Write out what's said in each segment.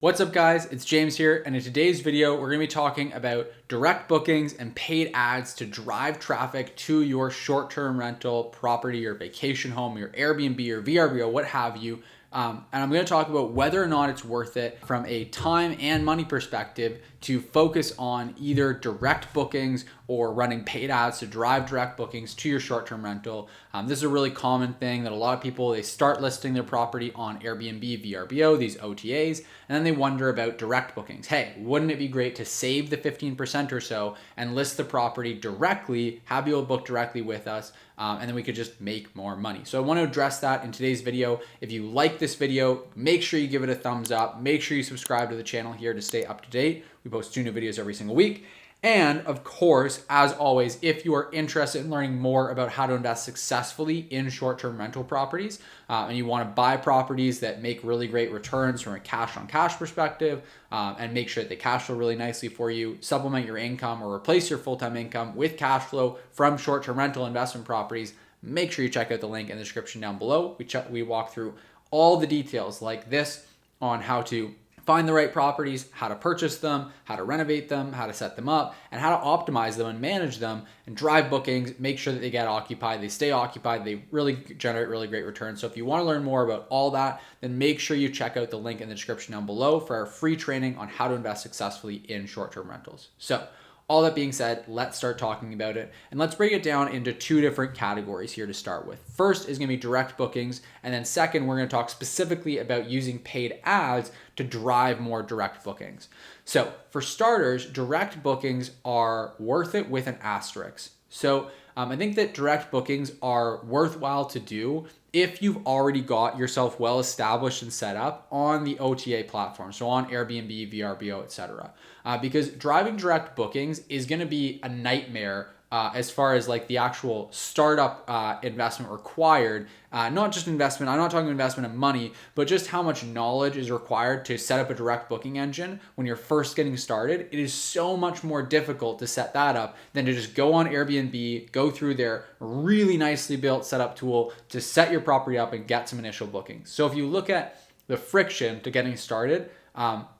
What's up guys, it's James here, and in today's video we're going to be talking about direct bookings and paid ads to drive traffic to your short-term rental property, your vacation home, your Airbnb or VRBO, what have you. And I'm going to talk about whether or not it's worth it from a time and money perspective to focus on either direct bookings or running paid ads to drive direct bookings to your short-term rental. This is a really common thing that a lot of people, they start listing their property on Airbnb, VRBO, these OTAs, and then they wonder about direct bookings. Hey, wouldn't it be great to save the 15% or so and list the property directly, have people book directly with us, and then we could just make more money. So I want to address that in today's video. If you like this video, make sure you give it a thumbs up. Make sure you subscribe to the channel here to stay up to date. We post 2 new videos every single week. And of course, as always, if you are interested in learning more about how to invest successfully in short-term rental properties, and you want to buy properties that make really great returns from a cash-on-cash perspective, and make sure that they cash flow really nicely for you, supplement your income or replace your full-time income with cash flow from short-term rental investment properties, make sure you check out the link in the description down below. We walk through all the details like this on how to find the right properties, how to purchase them, how to renovate them, how to set them up, and how to optimize them and manage them and drive bookings, make sure that they get occupied, they stay occupied, they really generate really great returns. So if you want to learn more about all that, then make sure you check out the link in the description down below for our free training on how to invest successfully in short-term rentals. So all that being said, let's start talking about it. And let's break it down into 2 different categories here to start with. First is going to be direct bookings. And then second, we're going to talk specifically about using paid ads to drive more direct bookings. So for starters, direct bookings are worth it with an asterisk. So I think that direct bookings are worthwhile to do if you've already got yourself well established and set up on the OTA platform, so on Airbnb, VRBO, etc. Because driving direct bookings is going to be a nightmare as far as like the actual startup investment required, not just investment, I'm not talking investment of money, but just how much knowledge is required to set up a direct booking engine when you're first getting started. It is so much more difficult to set that up than to just go on Airbnb, go through their really nicely built setup tool to set your property up and get some initial bookings. So if you look at the friction to getting started,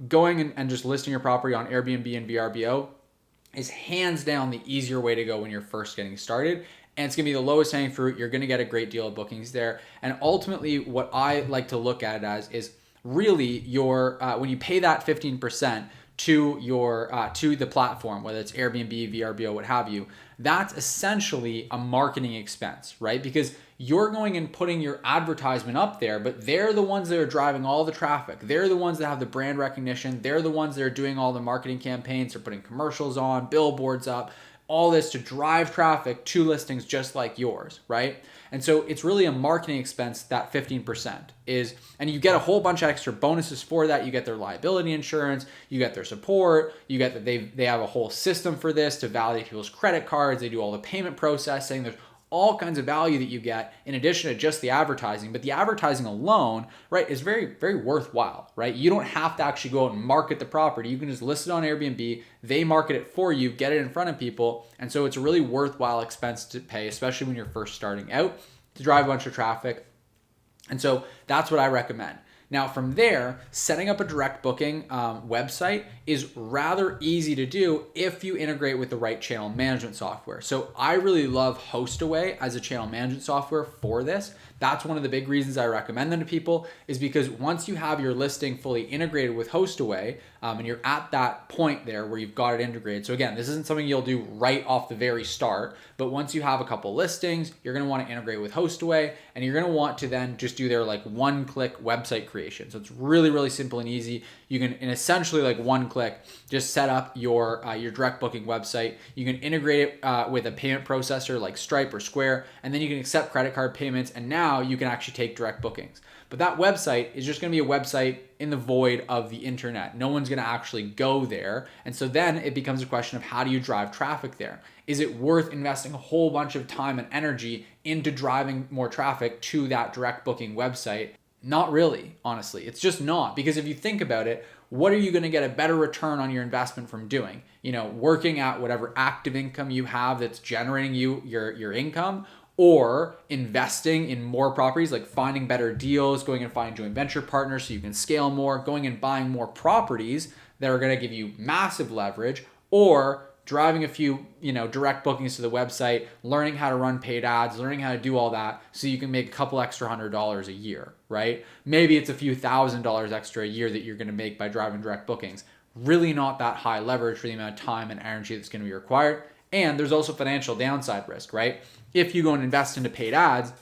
going and just listing your property on Airbnb and VRBO, is hands down the easier way to go when you're first getting started. And it's going to be the lowest hanging fruit. You're going to get a great deal of bookings there. And ultimately, what I like to look at it as is really your when you pay that 15% to your to the platform, whether it's Airbnb, VRBO, what have you, that's essentially a marketing expense, right? Because you're going and putting your advertisement up there, but they're the ones that are driving all the traffic. They're the ones that have the brand recognition. They're the ones that are doing all the marketing campaigns. They're putting commercials on, billboards up, all this to drive traffic to listings just like yours, right? And so it's really a marketing expense, that 15% is, and you get a whole bunch of extra bonuses for that. You get their liability insurance, you get their support, you get that they have a whole system for this to validate people's credit cards. They do all the payment processing. There's all kinds of value that you get in addition to just the advertising. But the advertising alone, right, is very, very worthwhile, right? You don't have to actually go out and market the property. You can just list it on Airbnb. They market it for you, get it in front of people. And so it's a really worthwhile expense to pay, especially when you're first starting out, to drive a bunch of traffic. And so that's what I recommend. Now from there, setting up a direct booking website is rather easy to do if you integrate with the right channel management software. So I really love HostAway as a channel management software for this. That's one of the big reasons I recommend them to people, is because once you have your listing fully integrated with HostAway, and you're at that point there where you've got it integrated. So again, this isn't something you'll do right off the very start, but once you have a couple listings, you're going to want to integrate with HostAway, and you're going to want to then just do their like one-click website creation. So it's really, really simple and easy. You can, in essentially like one click, just set up your direct booking website. You can integrate it with a payment processor like Stripe or Square, and then you can accept credit card payments, and now you can actually take direct bookings. But that website is just going to be a website in the void of the internet. No one's going to actually go there. And so then it becomes a question of how do you drive traffic there? Is it worth investing a whole bunch of time and energy into driving more traffic to that direct booking website? Not really, honestly. It's just not. Because if you think about it, what are you going to get a better return on your investment from doing? You know, working at whatever active income you have that's generating you your income, or investing in more properties, like finding better deals, going and finding joint venture partners so you can scale more, going and buying more properties that are going to give you massive leverage, or driving a few, direct bookings to the website, learning how to run paid ads, learning how to do all that so you can make a couple extra $100 a year, right? Maybe it's a few $1,000s extra a year that you're going to make by driving direct bookings. Really not that high leverage for the amount of time and energy that's going to be required. And there's also financial downside risk, right? If you go and invest into paid ads,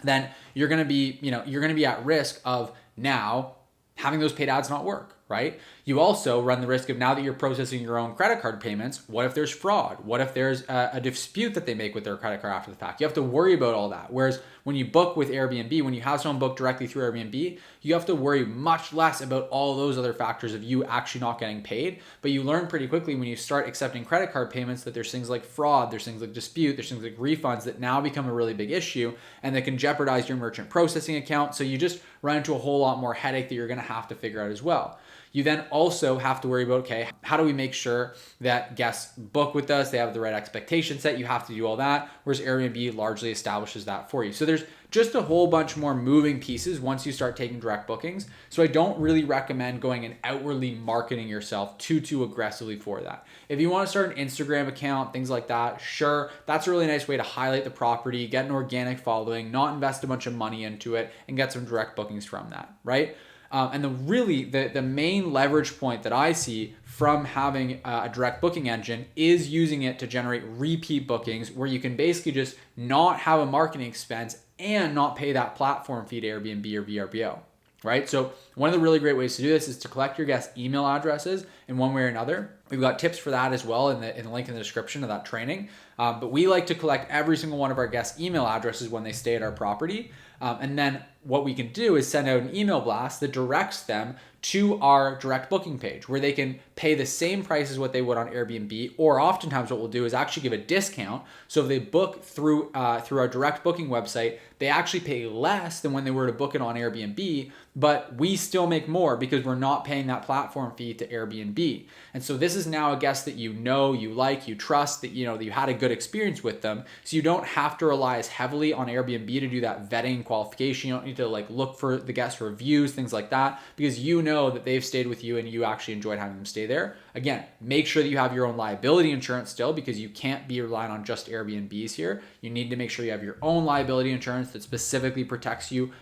then you're going to be at risk of now having those paid ads not work, right? You also run the risk of, now that you're processing your own credit card payments, what if there's fraud? What if there's a dispute that they make with their credit card after the fact? You have to worry about all that. Whereas when you book with Airbnb, when you have someone book directly through Airbnb, you have to worry much less about all those other factors of you actually not getting paid. But you learn pretty quickly when you start accepting credit card payments that there's things like fraud, there's things like dispute, there's things like refunds that now become a really big issue and that can jeopardize your merchant processing account. So you just run into a whole lot more headache that you're going to have to figure out as well. You then also have to worry about, okay, how do we make sure that guests book with us? They have the right expectation set. You have to do all that, whereas Airbnb largely establishes that for you. So there's just a whole bunch more moving pieces once you start taking direct bookings. So I don't really recommend going and outwardly marketing yourself too aggressively for that. If you want to start an Instagram account, things like that, sure, that's a really nice way to highlight the property, get an organic following, not invest a bunch of money into it, and get some direct bookings from that, right? And the main leverage point that I see from having a direct booking engine is using it to generate repeat bookings, where you can basically just not have a marketing expense and not pay that platform fee to Airbnb or VRBO, right? So one of the really great ways to do this is to collect your guests' email addresses in one way or another. We've got tips for that as well in the link in the description of that training. But we like to collect every single one of our guests' email addresses when they stay at our property. And then what we can do is send out an email blast that directs them to our direct booking page, where they can pay the same price as what they would on Airbnb, or oftentimes what we'll do is actually give a discount. So if they book through our direct booking website, they actually pay less than when they were to book it on Airbnb, but we still make more because we're not paying that platform fee to Airbnb. And so this is now a guest that you know, you like, you trust, that that you had a good experience with them. So you don't have to rely as heavily on Airbnb to do that vetting qualification. You don't need to look for the guest reviews, things like that, because you know that they've stayed with you and you actually enjoyed having them stay there. Again, make sure that you have your own liability insurance still, because you can't be relying on just Airbnbs here. You need to make sure you have your own liability insurance that specifically protects you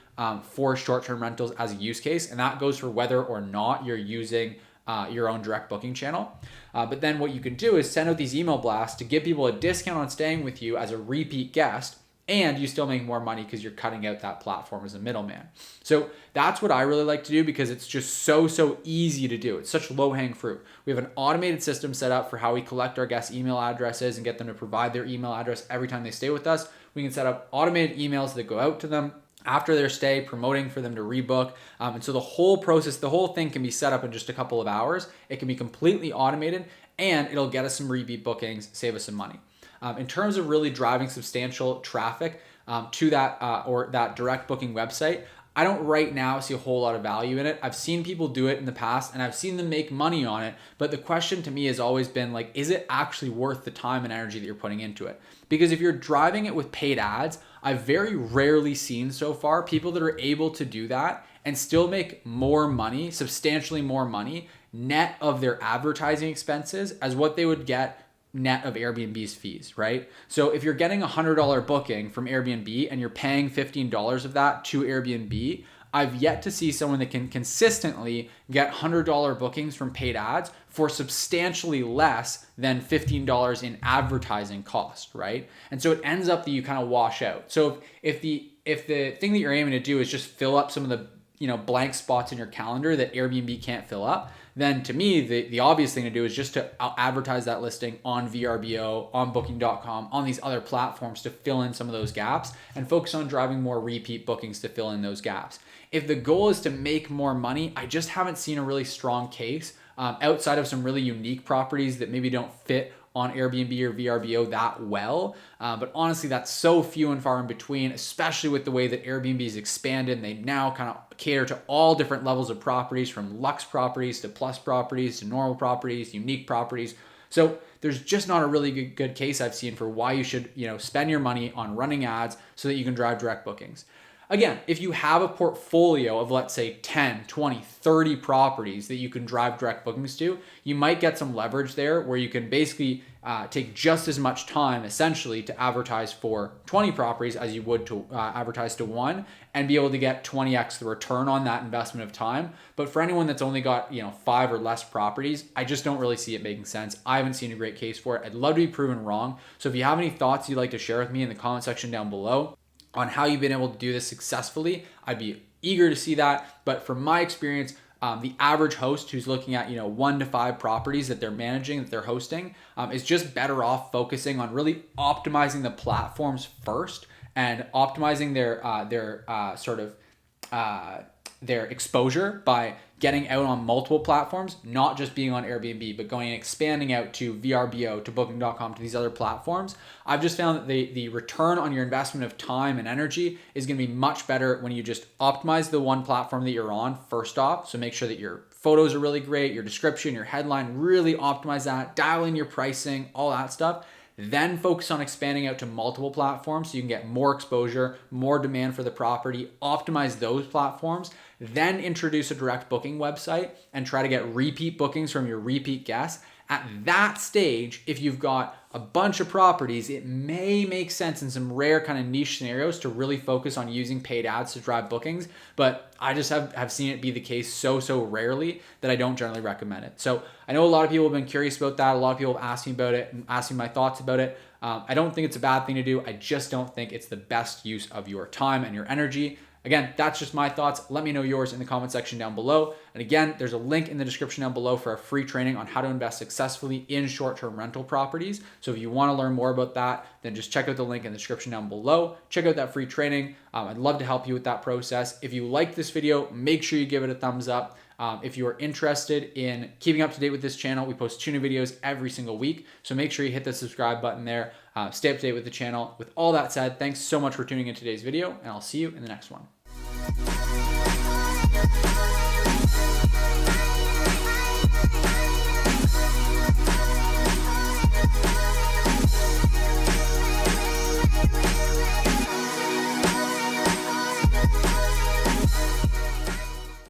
for short-term rentals as a use case. And that goes for whether or not you're using your own direct booking channel. But then what you can do is send out these email blasts to give people a discount on staying with you as a repeat guest, and you still make more money because you're cutting out that platform as a middleman. So that's what I really like to do, because it's just so easy to do. It's such low-hanging fruit. We have an automated system set up for how we collect our guests' email addresses and get them to provide their email address every time they stay with us. We can set up automated emails that go out to them after their stay, promoting for them to rebook. And so the whole process, the whole thing can be set up in just a couple of hours. It can be completely automated, and it'll get us some repeat bookings, save us some money. In terms of really driving substantial traffic to that or that direct booking website, I don't right now see a whole lot of value in it. I've seen people do it in the past and I've seen them make money on it. But the question to me has always been is it actually worth the time and energy that you're putting into it? Because if you're driving it with paid ads, I've very rarely seen so far people that are able to do that and still make more money, substantially more money, net of their advertising expenses as what they would get net of Airbnb's fees, right? So if you're getting a $100 booking from Airbnb and you're paying $15 of that to Airbnb, I've yet to see someone that can consistently get $100 bookings from paid ads for substantially less than $15 in advertising cost, right? And so it ends up that you kind of wash out. So if the thing that you're aiming to do is just fill up some of the blank spots in your calendar that Airbnb can't fill up, then to me, the obvious thing to do is just to advertise that listing on VRBO, on Booking.com, on these other platforms to fill in some of those gaps and focus on driving more repeat bookings to fill in those gaps. If the goal is to make more money, I just haven't seen a really strong case outside of some really unique properties that maybe don't fit on Airbnb or VRBO that well. But honestly, that's so few and far in between, especially with the way that Airbnb has expanded. And they now kind of cater to all different levels of properties, from luxe properties to plus properties to normal properties, unique properties. So there's just not a really good case I've seen for why you should, spend your money on running ads so that you can drive direct bookings. Again, if you have a portfolio of, let's say, 10, 20, 30 properties that you can drive direct bookings to, you might get some leverage there where you can basically take just as much time, essentially, to advertise for 20 properties as you would to advertise to one, and be able to get 20x the return on that investment of time. But for anyone that's only got 5 or less properties, I just don't really see it making sense. I haven't seen a great case for it. I'd love to be proven wrong. So if you have any thoughts you'd like to share with me in the comment section down below on how you've been able to do this successfully, I'd be eager to see that. But from my experience, the average host who's looking at 1 to 5 properties that they're managing, that they're hosting, is just better off focusing on really optimizing the platforms first and optimizing their exposure by getting out on multiple platforms, not just being on Airbnb, but going and expanding out to VRBO, to Booking.com, to these other platforms. I've just found that the return on your investment of time and energy is going to be much better when you just optimize the one platform that you're on first off. So make sure that your photos are really great, your description, your headline, really optimize that, dial in your pricing, all that stuff. Then focus on expanding out to multiple platforms so you can get more exposure, more demand for the property, optimize those platforms, then introduce a direct booking website and try to get repeat bookings from your repeat guests. At that stage, if you've got a bunch of properties, it may make sense in some rare kind of niche scenarios to really focus on using paid ads to drive bookings. But I just have seen it be the case so rarely that I don't generally recommend it. So I know a lot of people have been curious about that. A lot of people have asked me about it and asked me my thoughts about it. I don't think it's a bad thing to do. I just don't think it's the best use of your time and your energy. Again, that's just my thoughts. Let me know yours in the comment section down below. And again, there's a link in the description down below for a free training on how to invest successfully in short-term rental properties. So if you want to learn more about that, then just check out the link in the description down below. Check out that free training. I'd love to help you with that process. If you like this video, make sure you give it a thumbs up. If you are interested in keeping up to date with this channel, we post 2 new videos every single week. So make sure you hit the subscribe button there. Stay up to date with the channel. With all that said, thanks so much for tuning in today's video, and I'll see you in the next one.